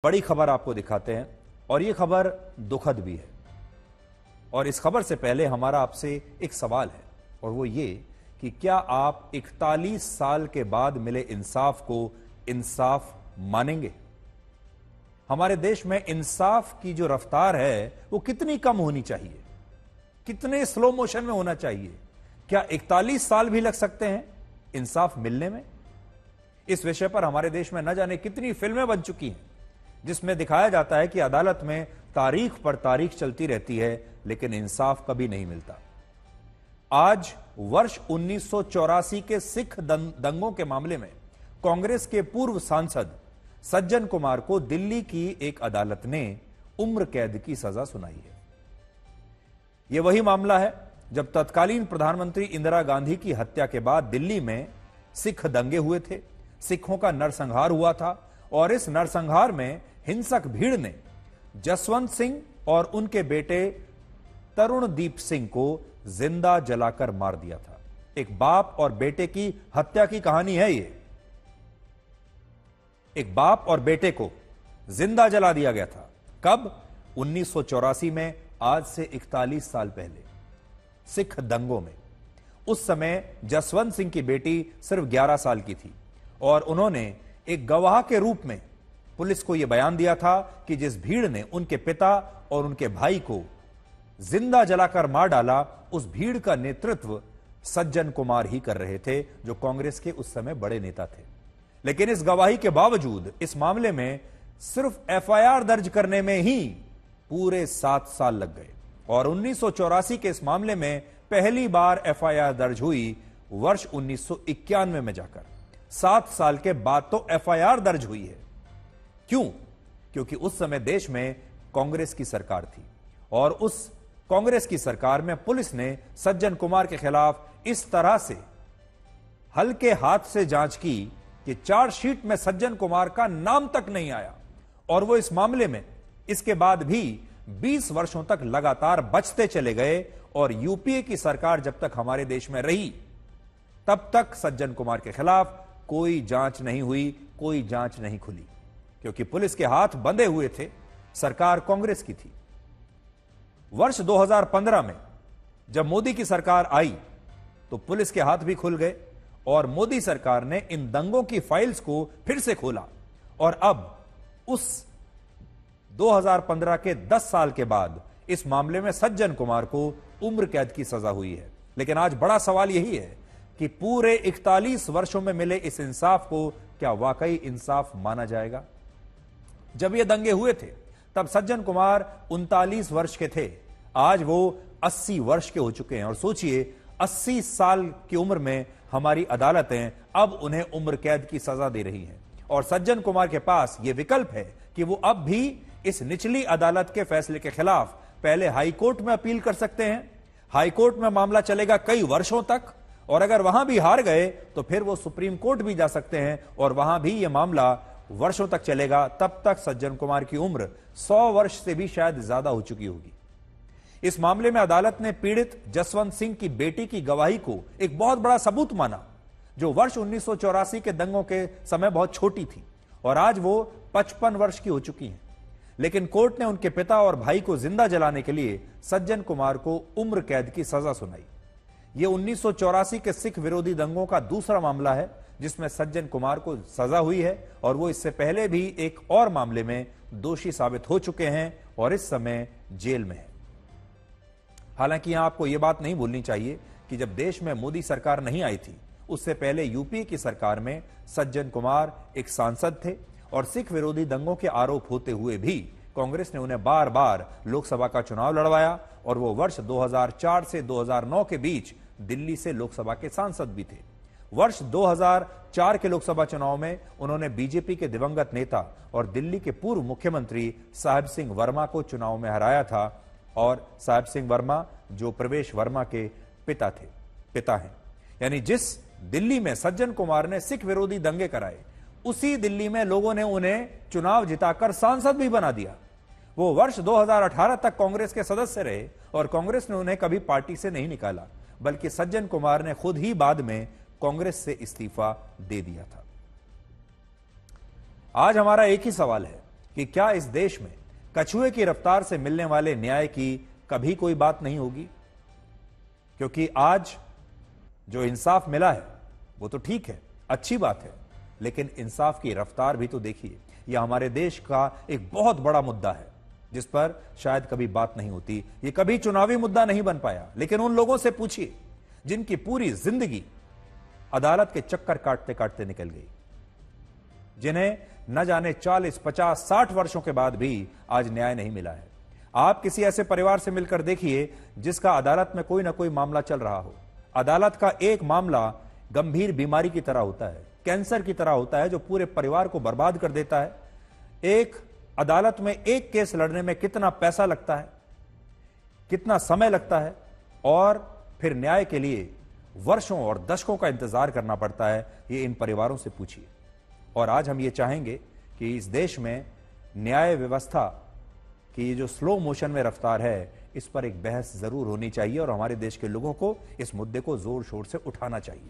बड़ी खबर आपको दिखाते हैं और यह खबर दुखद भी है। और इस खबर से पहले हमारा आपसे एक सवाल है और वो ये कि क्या आप 41 साल के बाद मिले इंसाफ को इंसाफ मानेंगे? हमारे देश में इंसाफ की जो रफ्तार है वो कितनी कम होनी चाहिए, कितने स्लो मोशन में होना चाहिए? क्या 41 साल भी लग सकते हैं इंसाफ मिलने में? इस विषय पर हमारे देश में न जाने कितनी फिल्में बन चुकी हैं जिसमें दिखाया जाता है कि अदालत में तारीख पर तारीख चलती रहती है लेकिन इंसाफ कभी नहीं मिलता। आज वर्ष 1984 के सिख दंगों के मामले में कांग्रेस के पूर्व सांसद सज्जन कुमार को दिल्ली की एक अदालत ने उम्र कैद की सजा सुनाई है। यह वही मामला है जब तत्कालीन प्रधानमंत्री इंदिरा गांधी की हत्या के बाद दिल्ली में सिख दंगे हुए थे, सिखों का नरसंहार हुआ था और इस नरसंहार में हिंसक भीड़ ने जसवंत सिंह और उनके बेटे तरुणदीप सिंह को जिंदा जलाकर मार दिया था। एक बाप और बेटे की हत्या की कहानी है ये। एक बाप और बेटे को जिंदा जला दिया गया था। कब? 1984 में, आज से 41 साल पहले, सिख दंगों में। उस समय जसवंत सिंह की बेटी सिर्फ 11 साल की थी और उन्होंने एक गवाह के रूप में पुलिस को यह बयान दिया था कि जिस भीड़ ने उनके पिता और उनके भाई को जिंदा जलाकर मार डाला, उस भीड़ का नेतृत्व सज्जन कुमार ही कर रहे थे, जो कांग्रेस के उस समय बड़े नेता थे। लेकिन इस गवाही के बावजूद इस मामले में सिर्फ एफआईआर दर्ज करने में ही पूरे 7 साल लग गए और 1984 के इस मामले में पहली बार एफआईआर दर्ज हुई वर्ष 1991 में जाकर। 7 साल के बाद तो एफआईआर दर्ज हुई है। क्यों? क्योंकि उस समय देश में कांग्रेस की सरकार थी और उस कांग्रेस की सरकार में पुलिस ने सज्जन कुमार के खिलाफ इस तरह से हल्के हाथ से जांच की कि चार्जशीट में सज्जन कुमार का नाम तक नहीं आया और वो इस मामले में इसके बाद भी 20 वर्षों तक लगातार बचते चले गए और यूपीए की सरकार जब तक हमारे देश में रही तब तक सज्जन कुमार के खिलाफ कोई जांच नहीं हुई, कोई जांच नहीं खुली, क्योंकि पुलिस के हाथ बंधे हुए थे। सरकार कांग्रेस की थी। वर्ष 2015 में जब मोदी की सरकार आई तो पुलिस के हाथ भी खुल गए और मोदी सरकार ने इन दंगों की फाइल्स को फिर से खोला और अब उस 2015 के 10 साल के बाद इस मामले में सज्जन कुमार को उम्र कैद की सजा हुई है। लेकिन आज बड़ा सवाल यही है कि पूरे 41 वर्षों में मिले इस इंसाफ को क्या वाकई इंसाफ माना जाएगा? जब ये दंगे हुए थे तब सज्जन कुमार 39 वर्ष के थे। आज वो 80 वर्ष के हो चुके हैं और सोचिए 80 साल की उम्र में हमारी अदालतें अब उन्हें उम्र कैद की सजा दे रही हैं और सज्जन कुमार के पास यह विकल्प है कि वो अब भी इस निचली अदालत के फैसले के खिलाफ पहले हाईकोर्ट में अपील कर सकते हैं। हाईकोर्ट में मामला चलेगा कई वर्षों तक और अगर वहां भी हार गए तो फिर वो सुप्रीम कोर्ट भी जा सकते हैं और वहां भी यह मामला वर्षों तक चलेगा। तब तक सज्जन कुमार की उम्र 100 वर्ष से भी शायद ज्यादा हो चुकी होगी। इस मामले में अदालत ने पीड़ित जसवंत सिंह की बेटी की गवाही को एक बहुत बड़ा सबूत माना, जो वर्ष 1984 के दंगों के समय बहुत छोटी थी और आज वो 55 वर्ष की हो चुकी हैं। लेकिन कोर्ट ने उनके पिता और भाई को जिंदा जलाने के लिए सज्जन कुमार को उम्र कैद की सजा सुनाई। यह 1984 के सिख विरोधी दंगों का दूसरा मामला है जिसमें सज्जन कुमार को सजा हुई है और वो इससे पहले भी एक और मामले में दोषी साबित हो चुके हैं और इस समय जेल में है। हालांकि यहां आपको यह बात नहीं भूलनी चाहिए कि जब देश में मोदी सरकार नहीं आई थी उससे पहले यूपीए की सरकार में सज्जन कुमार एक सांसद थे और सिख विरोधी दंगों के आरोप होते हुए भी कांग्रेस ने उन्हें बार बार लोकसभा का चुनाव लड़वाया और वो वर्ष 2004 से 2009 के बीच दिल्ली से लोकसभा के सांसद भी थे। वर्ष 2004 के लोकसभा चुनाव में उन्होंने बीजेपी के दिवंगत नेता और दिल्ली के पूर्व मुख्यमंत्री साहिब सिंह वर्मा को चुनाव में हराया था और साहिब सिंह वर्मा जो प्रवेश वर्मा के पिता हैं। यानी जिस दिल्ली में सज्जन कुमार ने सिख विरोधी दंगे कराए उसी दिल्ली में लोगों ने उन्हें चुनाव जिताकर सांसद भी बना दिया। वो वर्ष 2018 तक कांग्रेस के सदस्य रहे और कांग्रेस ने उन्हें कभी पार्टी से नहीं निकाला, बल्कि सज्जन कुमार ने खुद ही बाद में कांग्रेस से इस्तीफा दे दिया था। आज हमारा एक ही सवाल है कि क्या इस देश में कछुए की रफ्तार से मिलने वाले न्याय की कभी कोई बात नहीं होगी? क्योंकि आज जो इंसाफ मिला है वो तो ठीक है, अच्छी बात है, लेकिन इंसाफ की रफ्तार भी तो देखिए। यह हमारे देश का एक बहुत बड़ा मुद्दा है जिस पर शायद कभी बात नहीं होती। ये कभी चुनावी मुद्दा नहीं बन पाया, लेकिन उन लोगों से पूछिए जिनकी पूरी जिंदगी अदालत के चक्कर काटते काटते निकल गई, जिन्हें न जाने 40, 50, 60 वर्षों के बाद भी आज न्याय नहीं मिला है। आप किसी ऐसे परिवार से मिलकर देखिए जिसका अदालत में कोई ना कोई मामला चल रहा हो। अदालत का एक मामला गंभीर बीमारी की तरह होता है, कैंसर की तरह होता है, जो पूरे परिवार को बर्बाद कर देता है। एक अदालत में एक केस लड़ने में कितना पैसा लगता है, कितना समय लगता है, और फिर न्याय के लिए वर्षों और दशकों का इंतजार करना पड़ता है। ये इन परिवारों से पूछिए। और आज हम ये चाहेंगे कि इस देश में न्याय व्यवस्था की ये जो स्लो मोशन में रफ्तार है, इस पर एक बहस जरूर होनी चाहिए और हमारे देश के लोगों को इस मुद्दे को जोर शोर से उठाना चाहिए।